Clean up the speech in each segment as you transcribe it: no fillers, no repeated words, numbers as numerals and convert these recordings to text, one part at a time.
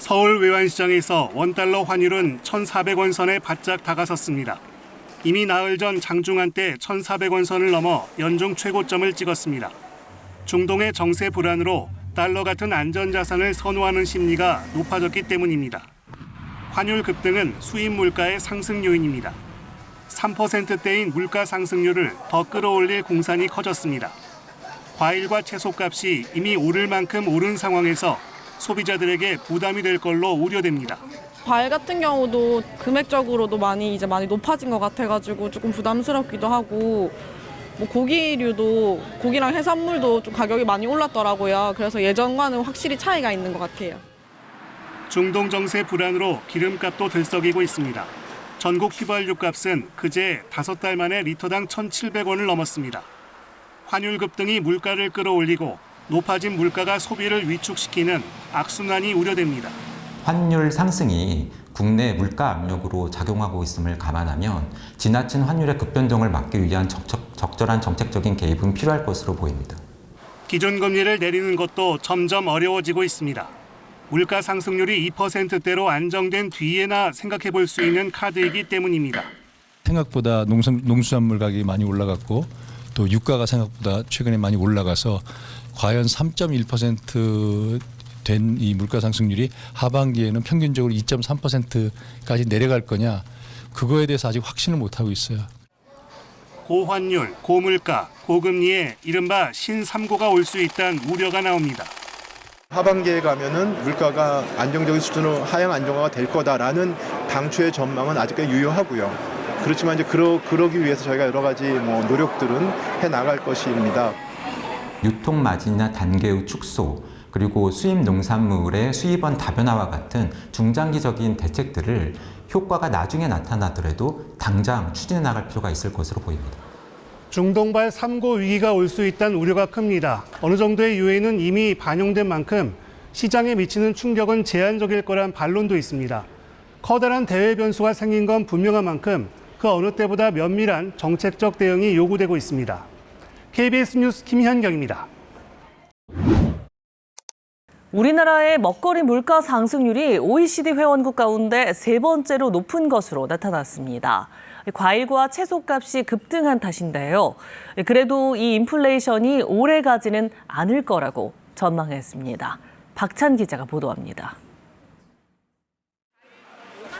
서울 외환시장에서 원달러 환율은 1,400원 선에 바짝 다가섰습니다. 이미 나흘 전 장중한 때 1,400원 선을 넘어 연중 최고점을 찍었습니다. 중동의 정세 불안으로 달러 같은 안전자산을 선호하는 심리가 높아졌기 때문입니다. 환율 급등은 수입 물가의 상승 요인입니다. 3%대인 물가 상승률을 더 끌어올릴 공산이 커졌습니다. 과일과 채소값이 이미 오를 만큼 오른 상황에서 소비자들에게 부담이 될 걸로 우려됩니다. 과일 같은 경우도 금액적으로도 많이 높아진 것 같아가지고 조금 부담스럽기도 하고, 고기류도 고기랑 해산물도 좀 가격이 많이 올랐더라고요. 그래서 예전과는 확실히 차이가 있는 것 같아요. 중동 정세 불안으로 기름값도 들썩이고 있습니다. 전국 휘발유 값은 그제 5달 만에 리터당 1,700원을 넘었습니다. 환율 급등이 물가를 끌어올리고 높아진 물가가 소비를 위축시키는 악순환이 우려됩니다. 환율 상승이 국내 물가 압력으로 작용하고 있음을 감안하면 지나친 환율의 급변동을 막기 위한 적절한 정책적인 개입은 필요할 것으로 보입니다. 기준금리를 내리는 것도 점점 어려워지고 있습니다. 물가 상승률이 2%대로 안정된 뒤에나 생각해 볼 수 있는 카드이기 때문입니다. 생각보다 농수산물 가격이 많이 올라갔고 또 유가가 생각보다 최근에 많이 올라가서 과연 3.1% 된 이 물가 상승률이 하반기에는 평균적으로 2.3%까지 내려갈 거냐, 그거에 대해서 아직 확신을 못하고 있어요. 고환율, 고물가, 고금리에 이른바 신삼고가 올 수 있다는 우려가 나옵니다. 하반기에 가면은 물가가 안정적인 수준으로 하향 안정화가 될 거다라는 당초의 전망은 아직까지 유효하고요. 그렇지만 이제 그러기 위해서 저희가 여러 가지 노력들은 해 나갈 것입니다. 유통 마진이나 단계의 축소, 그리고 수입 농산물의 수입원 다변화와 같은 중장기적인 대책들을 효과가 나중에 나타나더라도 당장 추진해 나갈 필요가 있을 것으로 보입니다. 중동발 3고 위기가 올 수 있다는 우려가 큽니다. 어느 정도의 유예는 이미 반영된 만큼 시장에 미치는 충격은 제한적일 거란 반론도 있습니다. 커다란 대외 변수가 생긴 건 분명한 만큼 그 어느 때보다 면밀한 정책적 대응이 요구되고 있습니다. KBS 뉴스 김현경입니다. 우리나라의 먹거리 물가 상승률이 OECD 회원국 가운데 3번째로 높은 것으로 나타났습니다. 과일과 채소값이 급등한 탓인데요. 그래도 이 인플레이션이 오래 가지는 않을 거라고 전망했습니다. 박찬 기자가 보도합니다.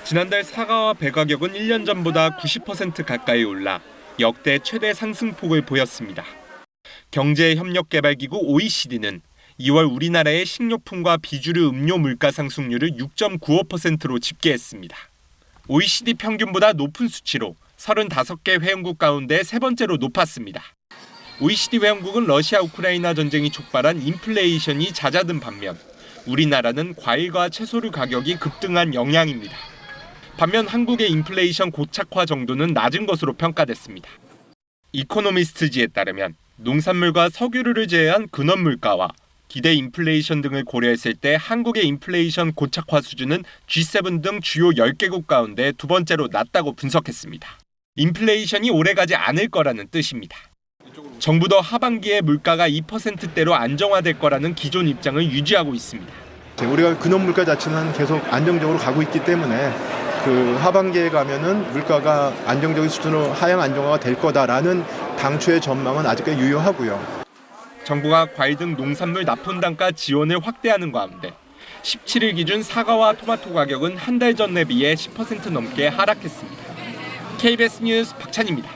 지난달 사과와 배 가격은 1년 전보다 90% 가까이 올라 역대 최대 상승폭을 보였습니다. 경제협력개발기구 OECD는 2월 우리나라의 식료품과 비주류 음료 물가 상승률을 6.95%로 집계했습니다. OECD 평균보다 높은 수치로 35개 회원국 가운데 3번째로 높았습니다. OECD 회원국은 러시아 우크라이나 전쟁이 촉발한 인플레이션이 잦아든 반면 우리나라는 과일과 채소류 가격이 급등한 영향입니다. 반면 한국의 인플레이션 고착화 정도는 낮은 것으로 평가됐습니다. 이코노미스트지에 따르면 농산물과 석유류를 제외한 근원 물가와 기대 인플레이션 등을 고려했을 때 한국의 인플레이션 고착화 수준은 G7 등 주요 10개국 가운데 2번째로 낮다고 분석했습니다. 인플레이션이 오래가지 않을 거라는 뜻입니다. 정부도 하반기에 물가가 2%대로 안정화될 거라는 기존 입장을 유지하고 있습니다. 우리가 근원 물가 자체는 계속 안정적으로 가고 있기 때문에 하반기에 가면은 물가가 안정적인 수준으로 하향 안정화가 될 거다라는 당초의 전망은 아직까지 유효하고요. 정부가 과일 등 농산물 납품 단가 지원을 확대하는 가운데 17일 기준 사과와 토마토 가격은 한 달 전에 비해 10% 넘게 하락했습니다. KBS 뉴스 박찬입니다.